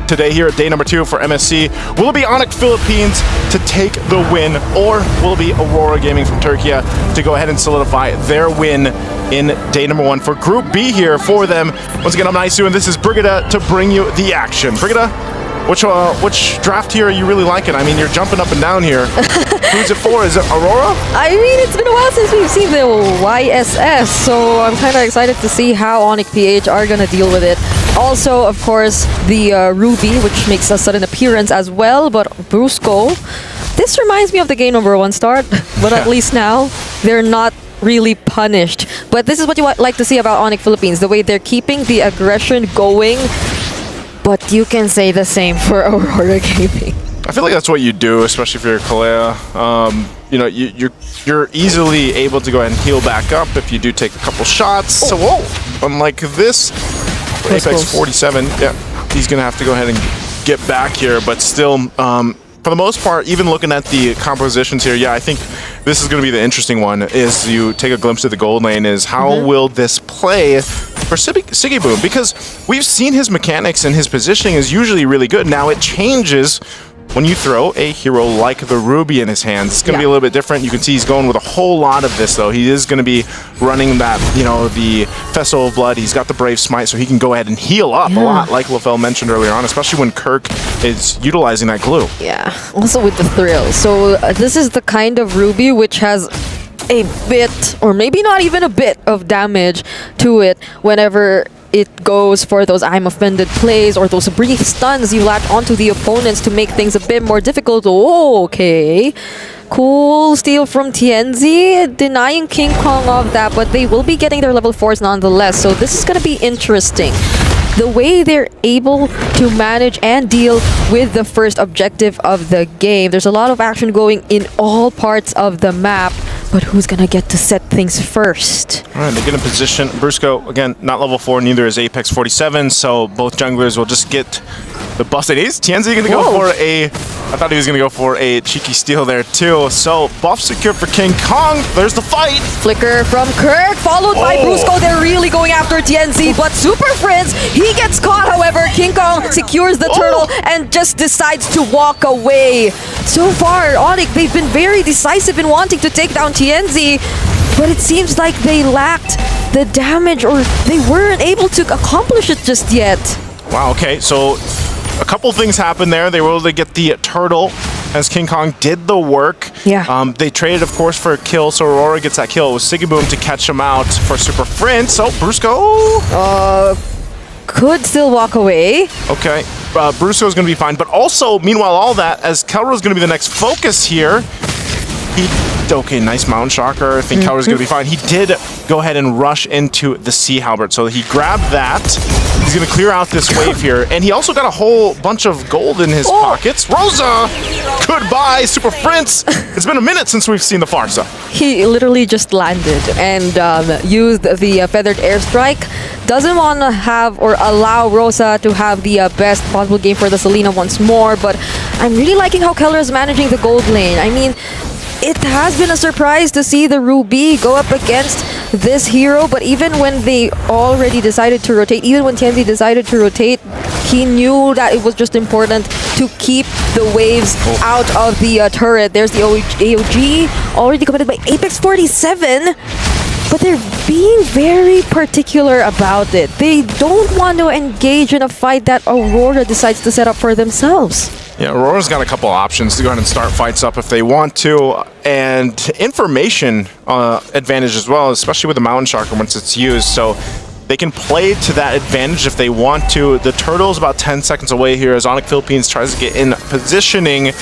today here at day number 2 for MSC. Will it be ONIC Philippines to take the win, or will it be RORA Gaming from Turkey to go ahead and solidify their win in day number 1 for Group B here for them? Once again, I'm Naisu, and this is Brigida to bring you the action. Brigida, which draft here are you really liking? I mean, you're jumping up and down here. Who's it for? Is it Aurora? I mean, it's been a while since we've seen the YSS, so I'm kind of excited to see how ONIC PH are going to deal with it. Also, of course, the Ruby, which makes a sudden appearance as well, but Brusco, this reminds me of the game number 1 start, but at least now, they're not really punished. But this is what you like to see about ONIC Philippines, the way they're keeping the aggression going. But you can say the same for Aurora Gaming. I feel like that's what you do, especially if you're Kalea. You know, you're easily able to go ahead and heal back up if you do take a couple shots. So, whoa! Unlike this, Apex 47, yeah, he's gonna have to go ahead and get back here. But still, for the most part, even looking at the compositions here, yeah, I think this is gonna be the interesting one. Is you take a glimpse of the gold lane. Is how will this play for Siggy Boom? Because we've seen his mechanics and his positioning is usually really good. Now it changes when you throw a hero like the Ruby in his hands. It's going to be a little bit different. You can see he's going with a whole lot of this, though. He is going to be running that, you know, the Festival of Blood. He's got the Brave Smite, so he can go ahead and heal up a lot, like LaFell mentioned earlier on, especially when Kirk is utilizing that glue. Yeah, also with the thrill. So this is the kind of Ruby which has a bit, or maybe not even a bit, of damage to it whenever it goes for those I'm offended plays or those brief stuns you latch onto the opponents to make things a bit more difficult. Oh, okay. Cool steal from TNZ, denying King Kong of that, but they will be getting their level 4s nonetheless, so this is going to be interesting. The way they're able to manage and deal with the first objective of the game. There's a lot of action going in all parts of the map, but who's gonna get to set things first? All right, they get in position. Brusco, again, not level 4, neither is Apex 47, so both junglers will just get the busted ace. Tienzi gonna go for a... I thought he was gonna go for a cheeky steal there too. So, buff secured for King Kong. There's the fight. Flicker from Kirk, followed by Brusco. They're really going after TNZ, but Super Friends, he gets caught, however. King Kong secures the turtle and just decides to walk away. So far, ONIC, they've been very decisive in wanting to take down TNZ, but it seems like they lacked the damage, or they weren't able to accomplish it just yet. Wow, okay, so a couple things happened there. They were able to get the turtle as King Kong did the work. Yeah. They traded, of course, for a kill, so Aurora gets that kill. It was Siggy Boom to catch him out for Super Friend. So, Brusco... could still walk away. Okay, Brusco is going to be fine. But also, meanwhile, all that, as Kelro is going to be the next focus here, okay, nice Mountain Shocker. I think Kelro's going to be fine. He did go ahead and rush into the Sea Halberd, so he grabbed that. He's going to clear out this wave here, and he also got a whole bunch of gold in his pockets. Rosa! Goodbye, Super Prince! It's been a minute since we've seen the Farsa. He literally just landed and used the feathered airstrike. Doesn't want to have or allow Rosa to have the best possible game for the Selena once more, but I'm really liking how Keller is managing the gold lane. I mean, it has been a surprise to see the Ruby go up against this hero, but even when they already decided to rotate, even when Tienzi decided to rotate, he knew that it was just important to keep the waves out of the turret. There's the AOG already committed by Apex 47, but they're being very particular about it. They don't want to engage in a fight that Aurora decides to set up for themselves. Yeah, Aurora's got a couple options to go ahead and start fights up if they want to, and information advantage as well, especially with the Mountain Shocker once it's used, so they can play to that advantage if they want to. The turtle's about 10 seconds away here as ONIC Philippines tries to get in positioning.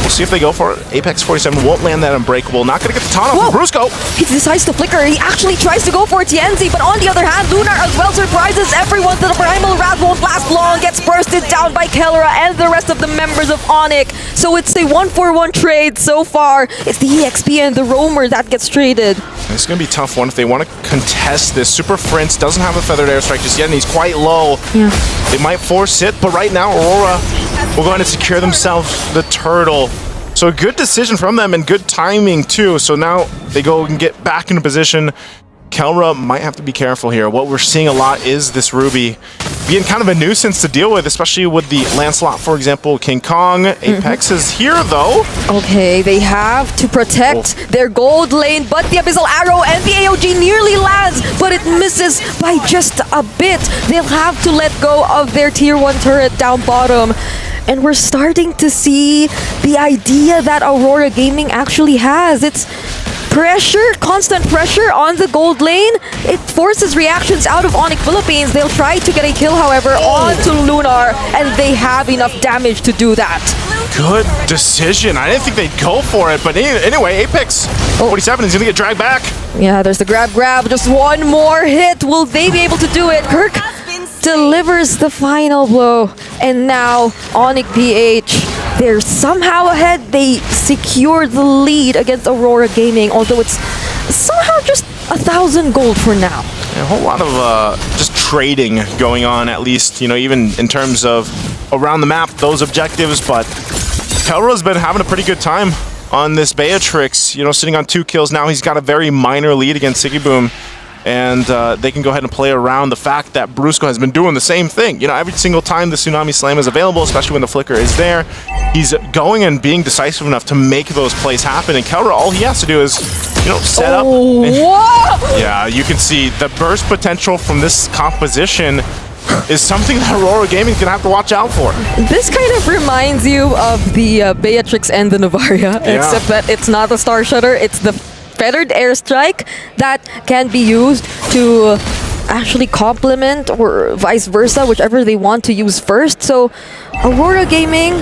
We'll see if they go for it. Apex 47 won't land that Unbreakable. Not going to get the taunt off from Brusco. He decides to flicker. He actually tries to go for TNZ, but on the other hand, Lunar as well surprises everyone. The Primal Wrath won't last long. Gets bursted down by Kellera and the rest of the members of ONIC. So it's a 1-for-1 trade so far. It's the EXP and the Roamer that gets traded. It's going to be a tough one if they want to contest this. Super Prince doesn't have a Feathered Airstrike just yet, and he's quite low. Yeah. They might force it, but right now, Aurora will go ahead and secure themselves the turtle. So a good decision from them and good timing too. So now they go and get back into position Kelra might have to be careful here. What we're seeing a lot is this Ruby being kind of a nuisance to deal with, especially with the Lancelot, for example, King Kong. Apex is here, though. Okay, they have to protect their gold lane, but the Abyssal Arrow and the AOG nearly lands, but it misses by just a bit. They'll have to let go of their tier 1 turret down bottom. And we're starting to see the idea that Aurora Gaming actually has. It's pressure, constant pressure on the gold lane. It forces reactions out of ONIC Philippines. They'll try to get a kill, however, onto Lunar, and they have enough damage to do that. Good decision. I didn't think they'd go for it, but anyway, Apex 47 is going to get dragged back. Yeah, there's the grab. Just one more hit. Will they be able to do it? Kirk delivers the final blow, and now ONIC PH, they're somehow ahead. They secure the lead against Aurora Gaming, although it's somehow just 1,000 gold for now. A whole lot of just trading going on, at least, you know, even in terms of around the map, those objectives, but Kelra's been having a pretty good time on this Beatrix, you know, sitting on 2 kills now. He's got a very minor lead against Sigiboom. And they can go ahead and play around the fact that Brusco has been doing the same thing. You know, every single time the Tsunami Slam is available, especially when the Flicker is there, he's going and being decisive enough to make those plays happen. And Kelra, all he has to do is, you know, set up. Yeah, you can see the burst potential from this composition is something that Aurora Gaming is going to have to watch out for. This kind of reminds you of the Beatrix and the Novaria, except that it's not a Star Shutter, it's the Feathered Airstrike that can be used to actually complement or vice versa, whichever they want to use first. So Aurora Gaming,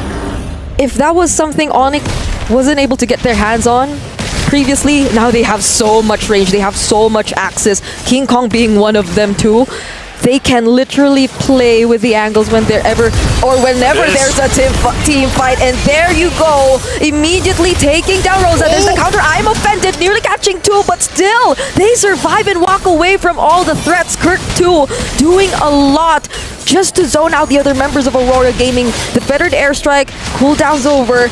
if that was something ONIC wasn't able to get their hands on previously, now they have so much range, they have so much access, King Kong being one of them too. They can literally play with the angles whenever there's a team fight. And there you go, immediately taking down Rosa. There's the counter. I'm offended, nearly catching 2, but still, they survive and walk away from all the threats. Kirk too, doing a lot just to zone out the other members of Aurora Gaming. The Feathered Airstrike, cooldown's over.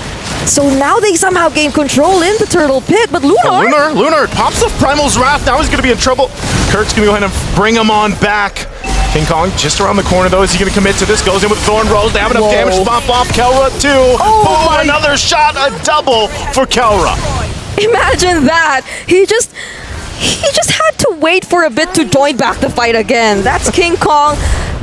So now they somehow gain control in the Turtle Pit, but Lunar pops off Primal's Wrath. Now he's going to be in trouble. Kirk's going to go ahead and bring him on back. King Kong just around the corner, though. Is he going to commit to this? Goes in with Thorn Rose. They have enough damage to bump off Kelra, too. Boom, another shot, a double for Kelra. Imagine that. He just had to wait for a bit to join back the fight again. That's King Kong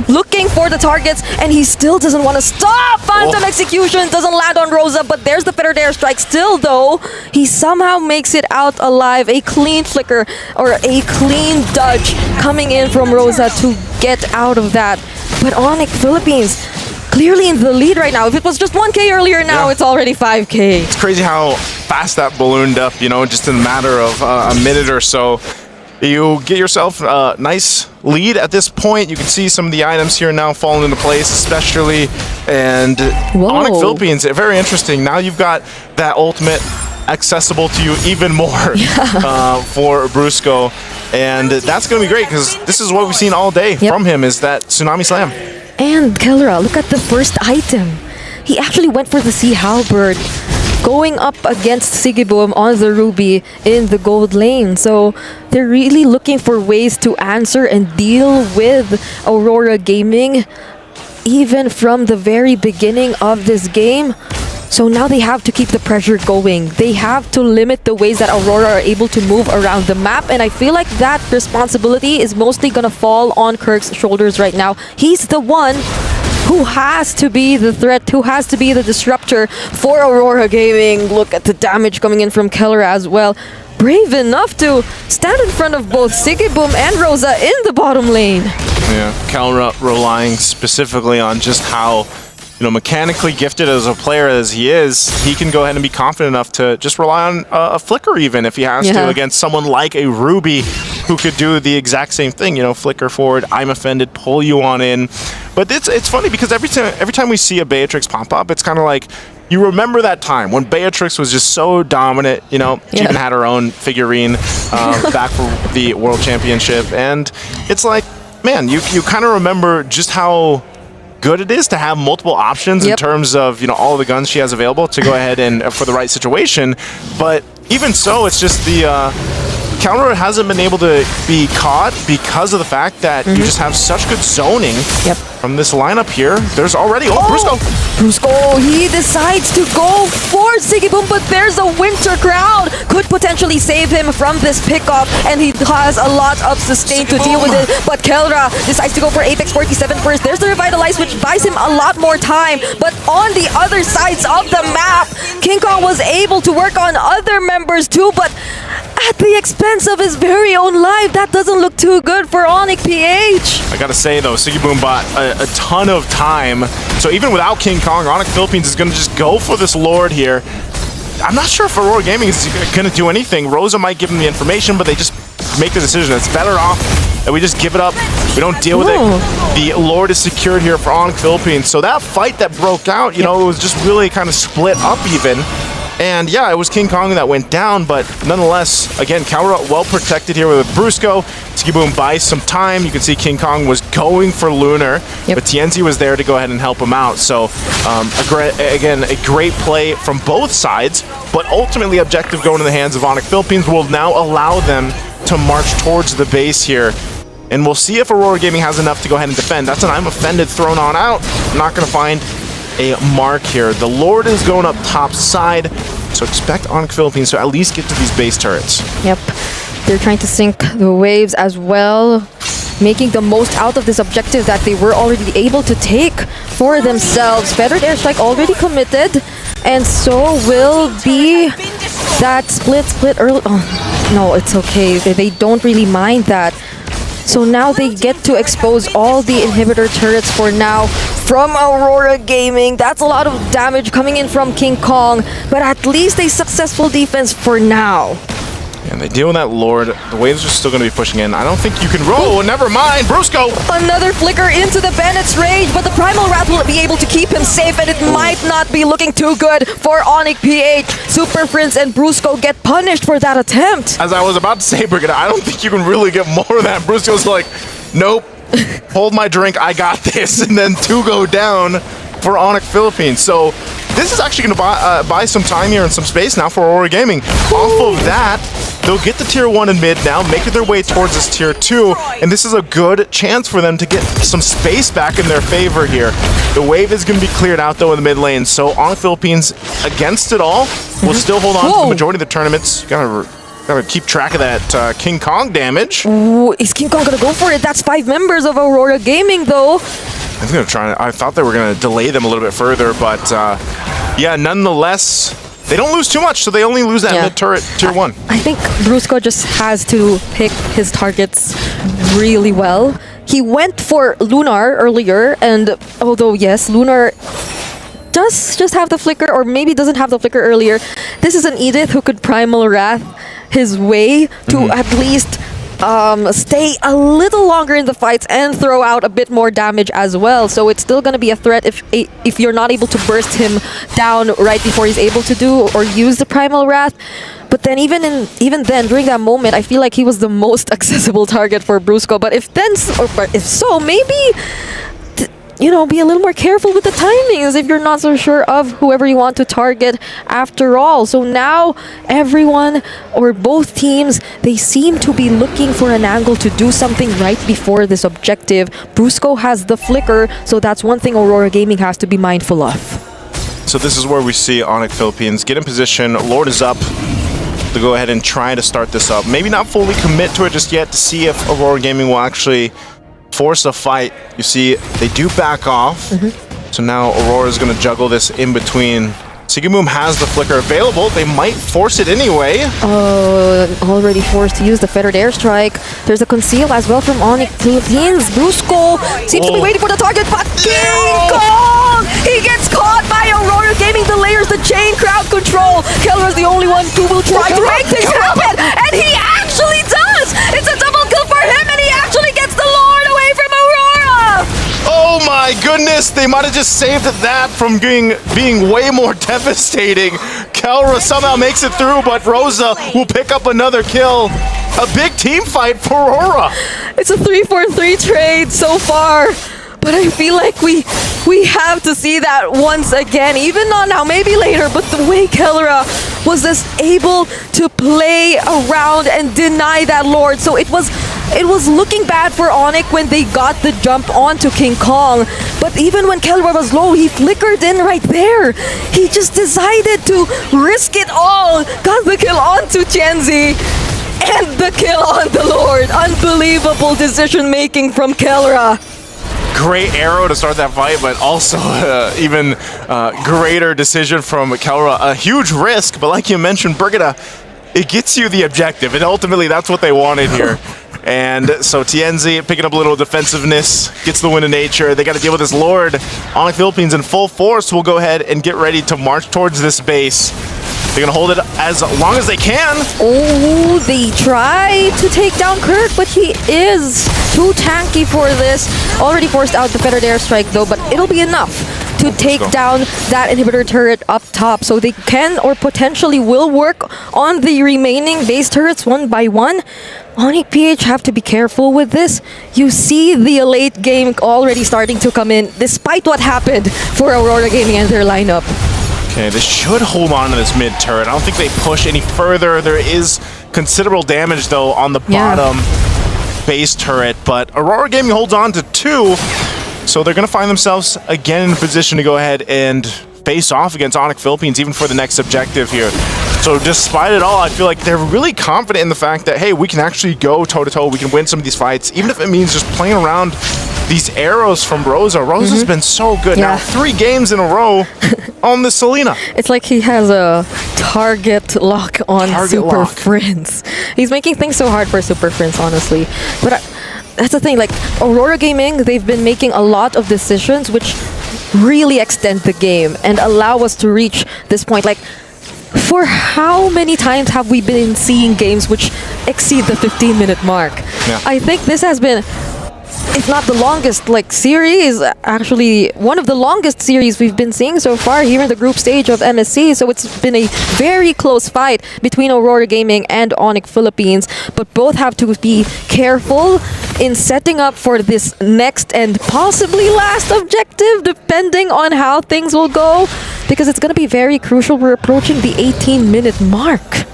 looking for the targets, and he still doesn't want to stop. Phantom Execution doesn't land on Rosa, but there's the Feathered Airstrike. Still, though, he somehow makes it out alive. A clean flicker or a clean dodge coming in from Rosa to get out of that. But ONIC Philippines clearly in the lead right now. If it was just 1K earlier, now it's already 5K. It's crazy how fast that ballooned up, you know, just in a matter of a minute or so. You get yourself a nice lead at this point. You can see some of the items here now falling into place, especially, and ONIC Philippines, very interesting. Now you've got that ultimate accessible to you even more for Brusco, and that's going to be great because this is what we've seen all day from him, is that Tsunami Slam. And Kelra, look at the first item. He actually went for the Sea Halberd, going up against Sigiboom on the Ruby in the gold lane. So they're really looking for ways to answer and deal with Aurora Gaming even from the very beginning of this game. So now they have to keep the pressure going. They have to limit the ways that Aurora are able to move around the map. And I feel like that responsibility is mostly going to fall on Kirk's shoulders right now. He's the one who has to be the threat, who has to be the disruptor for Aurora Gaming. Look at the damage coming in from Kelra as well. Brave enough to stand in front of both Sigiboom and Rosa in the bottom lane. Yeah, Kelra relying specifically on just how, you know, mechanically gifted as a player as he is, he can go ahead and be confident enough to just rely on a flicker even if he has to against someone like a Ruby who could do the exact same thing, you know, flicker forward, I'm offended, pull you on in. But it's funny because every time we see a Beatrix pop up, it's kind of like, you remember that time when Beatrix was just so dominant, you know, she even had her own figurine back for the World Championship, and it's like, man, you kind of remember just how good it is to have multiple options in terms of, you know, all of the guns she has available to go ahead and for the right situation. But even so, it's just the Counter hasn't been able to be caught because of the fact that you just have such good zoning from this lineup here. There's already... Oh, Brusco! Brusco, he decides to go for Sigiboom, but there's a Winter Crown. Could potentially save him from this pickup, and he has a lot of sustain to deal with it. But Kelra decides to go for Apex 47 first. There's the Revitalize, which buys him a lot more time. But on the other sides of the map, King Kong was able to work on other members too, but at the expense of his very own life. That doesn't look too good for ONIC PH. I gotta say though, Sigiboom bought a ton of time. So even without King Kong, ONIC Philippines is gonna just go for this Lord here. I'm not sure if RORA Gaming is gonna do anything. Rosa might give them the information, but they just make the decision. It's better off that we just give it up. We don't deal with it. The Lord is secured here for ONIC Philippines. So that fight that broke out, you know, it was just really kind of split up even. And yeah, it was King Kong that went down, but nonetheless, again, Kaura well protected here with Brusco. Sigiboom buys some time. You can see King Kong was going for Lunar, but Tienzi was there to go ahead and help him out. So again, a great play from both sides, but ultimately objective going to the hands of ONIC Philippines will now allow them to march towards the base here. And we'll see if RORA Gaming has enough to go ahead and defend. That's an I'm offended thrown on out. Not going to find a mark here. The Lord is going up top side, so expect ONIC Philippines to at least get to these base turrets. Yep, they're trying to sink the waves as well, making the most out of this objective that they were already able to take for themselves. Feathered Airstrike already committed, and so will be that split early. Oh, no, it's okay. They don't really mind that. So now they get to expose all the inhibitor turrets for now from RORA Gaming. That's a lot of damage coming in from King Kong, but at least a successful defense for now. And they deal with that Lord. The waves are still going to be pushing in. I don't think you can roll. Never mind. Brusco! Another flicker into the Bennett's rage, but the Primal Wrath will be able to keep him safe, and it might not be looking too good for ONIC PH. Super Prince and Brusco get punished for that attempt. As I was about to say, Brigitte, I don't think you can really get more of that. Brusco's like, nope. Hold my drink. I got this. And then two go down for ONIC Philippines. So this is actually going to buy some time here and some space now for RORA Gaming. Off of that, they'll get the tier 1 in mid now, make their way towards this tier 2, and this is a good chance for them to get some space back in their favor here. The wave is going to be cleared out though in the mid lane, so ONIC Philippines against it all will still hold on to the majority of the tournaments. Gotta keep track of that King Kong damage. Ooh, is King Kong gonna go for it? That's 5 members of RORA Gaming though. I thought they were going to delay them a little bit further, but yeah, nonetheless, they don't lose too much, so they only lose that mid-turret tier 1. I think Brusco just has to pick his targets really well. He went for Lunar earlier, and although, yes, Lunar does just have the flicker, or maybe doesn't have the flicker earlier, this is an Edith who could Primal Wrath his way to at least stay a little longer in the fights and throw out a bit more damage as well. So it's still going to be a threat if you're not able to burst him down right before he's able to do or use the Primal Wrath. But then even then, during that moment, I feel like he was the most accessible target for Brusco. But if so, maybe you know, be a little more careful with the timings if you're not so sure of whoever you want to target after all. So now everyone or both teams, they seem to be looking for an angle to do something right before this objective. Brusco has the flicker, so that's one thing RORA Gaming has to be mindful of. So this is where we see ONIC Philippines get in position. Lord is up to go ahead and try to start this up. Maybe not fully commit to it just yet to see if RORA Gaming will actually force a fight. You see, they do back off. So now Aurora is going to juggle this in between. Sigiboom has the flicker available. They might force it anyway. Already forced to use the Feathered Airstrike. There's a conceal as well from ONIC Philippines. Brusco seems to be waiting for the target, but King Kong! He gets caught by RORA Gaming. The layers, the chain crowd control. Keller's the only one who will try to make things happen, and he actually does! It's a double kill for him, and he actually gets the Lord away from Aurora! Oh my goodness, they might have just saved that from being way more devastating. Kelra somehow makes it through, but Rosa will pick up another kill. A big team fight for Aurora. It's a 3-4-3 trade so far, but I feel like we have to see that once again, even not now, maybe later, but the way Kelra was just able to play around and deny that Lord. So it was looking bad for ONIC when they got the jump onto King Kong. But even when Kelra was low, he flickered in right there. He just decided to risk it all. Got the kill onto Tienzi. And the kill on the Lord. Unbelievable decision making from Kelra. Great arrow to start that fight, but also even greater decision from Kelra. A huge risk, but like you mentioned, Brigida, it gets you the objective, and ultimately that's what they wanted here. And so Tienzi picking up a little defensiveness, gets the win of nature. They got to deal with this Lord. ONIC Philippines in full force will go ahead and get ready to march towards this base. They're going to hold it as long as they can. Oh, they try to take down Kirk, but he is too tanky for this. Already forced out the feathered airstrike though, but it'll be enough to take down that inhibitor turret up top. So they can or potentially will work on the remaining base turrets one by one. ONIC PH have to be careful with this. You see the late game already starting to come in, despite what happened for Aurora Gaming and their lineup. Okay, this should hold on to this mid turret. I don't think they push any further. There is considerable damage, though, on the bottom base turret, but Aurora Gaming holds on to 2, so they're going to find themselves again in a position to go ahead and face off against ONIC Philippines, even for the next objective here. So despite it all, I feel like they're really confident in the fact that, hey, we can actually go toe-to-toe, we can win some of these fights, even if it means just playing around these arrows from Rosa. Rosa's been so good. Now 3 games in a row on the Selena. It's like he has a target lock on Super Friends. He's making things so hard for Super Friends, honestly. But that's the thing, like Aurora Gaming, they've been making a lot of decisions which really extend the game and allow us to reach this point. Like, for how many times have we been seeing games which exceed the 15-minute mark? I think this has been, if not the longest series, actually one of the longest series we've been seeing so far here in the group stage of MSC. So it's been a very close fight between Aurora Gaming and ONIC Philippines, but both have to be careful in setting up for this next and possibly last objective, depending on how things will go, because it's going to be very crucial. We're approaching the 18-minute mark.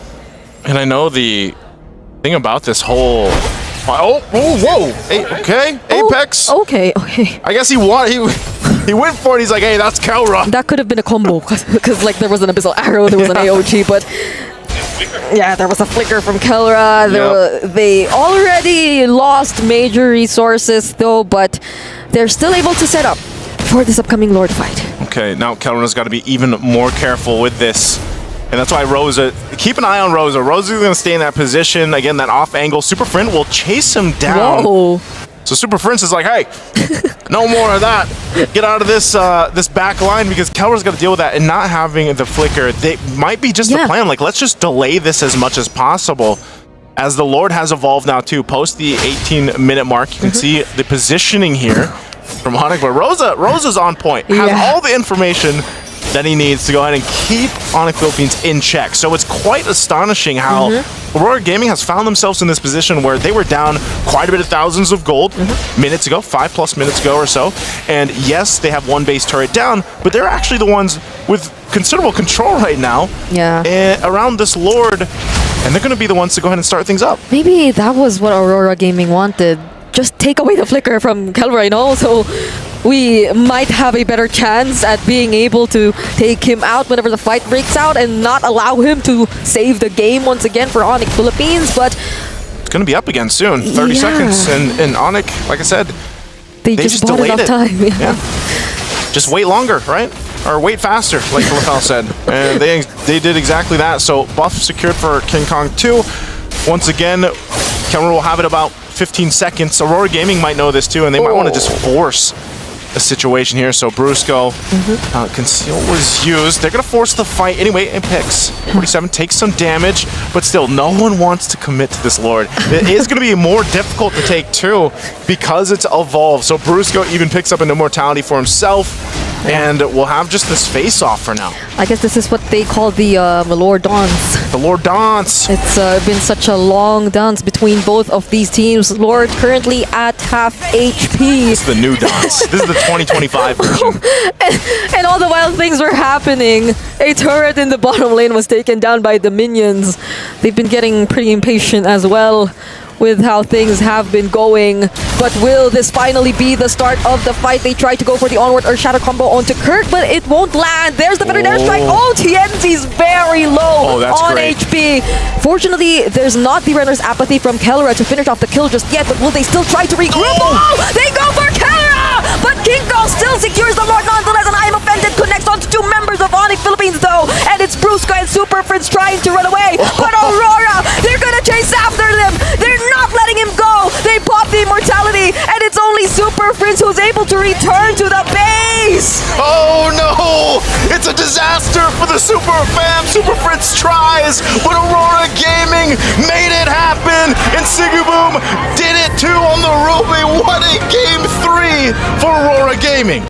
And I know the thing about this whole... whoa! Hey, okay, Apex. Okay. I guess he went for it. He's like, hey, that's Kelra. That could have been a combo because like there was an abyssal arrow, there was an AOG, but yeah, there was a flicker from Kelra. They already lost major resources though, but they're still able to set up for this upcoming Lord fight. Okay, now Kelra's got to be even more careful with this. And that's why Rosa, keep an eye on Rosa. Rosa's going to stay in that position. Again, that off angle. Super Friend will chase him down. Whoa. So Super Friend is like, hey, no more of that. Get out of this this back line, because Kelra's got to deal with that, and not having the flicker. They might be just the plan. Like, let's just delay this as much as possible. As the Lord has evolved now too. Post the 18-minute mark, you can see the positioning here from ONIC. But Rosa's on point. Has all the information that he needs to go ahead and keep ONIC Philippines in check. So it's quite astonishing how Aurora Gaming has found themselves in this position where they were down quite a bit of thousands of gold minutes ago, 5+ minutes ago or so. And yes, they have one base turret down, but they're actually the ones with considerable control right now around this Lord. And they're going to be the ones to go ahead and start things up. Maybe that was what Aurora Gaming wanted. Just take away the flicker from Kelra, you know? So we might have a better chance at being able to take him out whenever the fight breaks out and not allow him to save the game once again for ONIC Philippines. But it's going to be up again soon. 30 seconds. And ONIC, like I said, they just delayed enough time. Just wait longer, right? Or wait faster, like LaFell said. And they did exactly that. So buff secured for King Kong 2. Once again, Kelra will have it about 15 seconds. Aurora Gaming might know this too, and they might want to just force a situation here. So Brusco, Conceal was used. They're going to force the fight anyway. Apex 47 takes some damage, but still, no one wants to commit to this Lord. It is going to be more difficult to take too because it's evolved. So Brusco even picks up an immortality for himself, and we'll have just this face-off for now. I guess this is what they call the Malor Dawns. the Lord dance. It's been such a long dance between both of these teams. Lord currently at half HP. This is the new dance. This is the 2025 version. And all the while things were happening, a turret in the bottom lane was taken down by the minions. They've been getting pretty impatient as well with how things have been going. But will this finally be the start of the fight? They try to go for the onward or shadow combo onto Kirk, but it won't land. There's the Feathered Airstrike. Oh, TNZ's very low on great. HP. Fortunately, there's not the runner's apathy from Kellera to finish off the kill just yet, but will they still try to regroup? Oh, they go for Kellera! But Kinko still secures the Lord nonetheless, and I'm offended connects onto two members of ONIC Philippines though, and it's Brusco and Super Fritz trying to run away, but Aurora, they're gonna chase after them. They're not letting him go. They pop the immortality, and it's only Super Fritz who's able to return to the base. Oh no! It's a disaster for the Super Fam. Super Fritz tries, but Aurora Gaming made it happen, and Sigiboom did it too on the Ruby. What a game 3 for Aurora Gaming.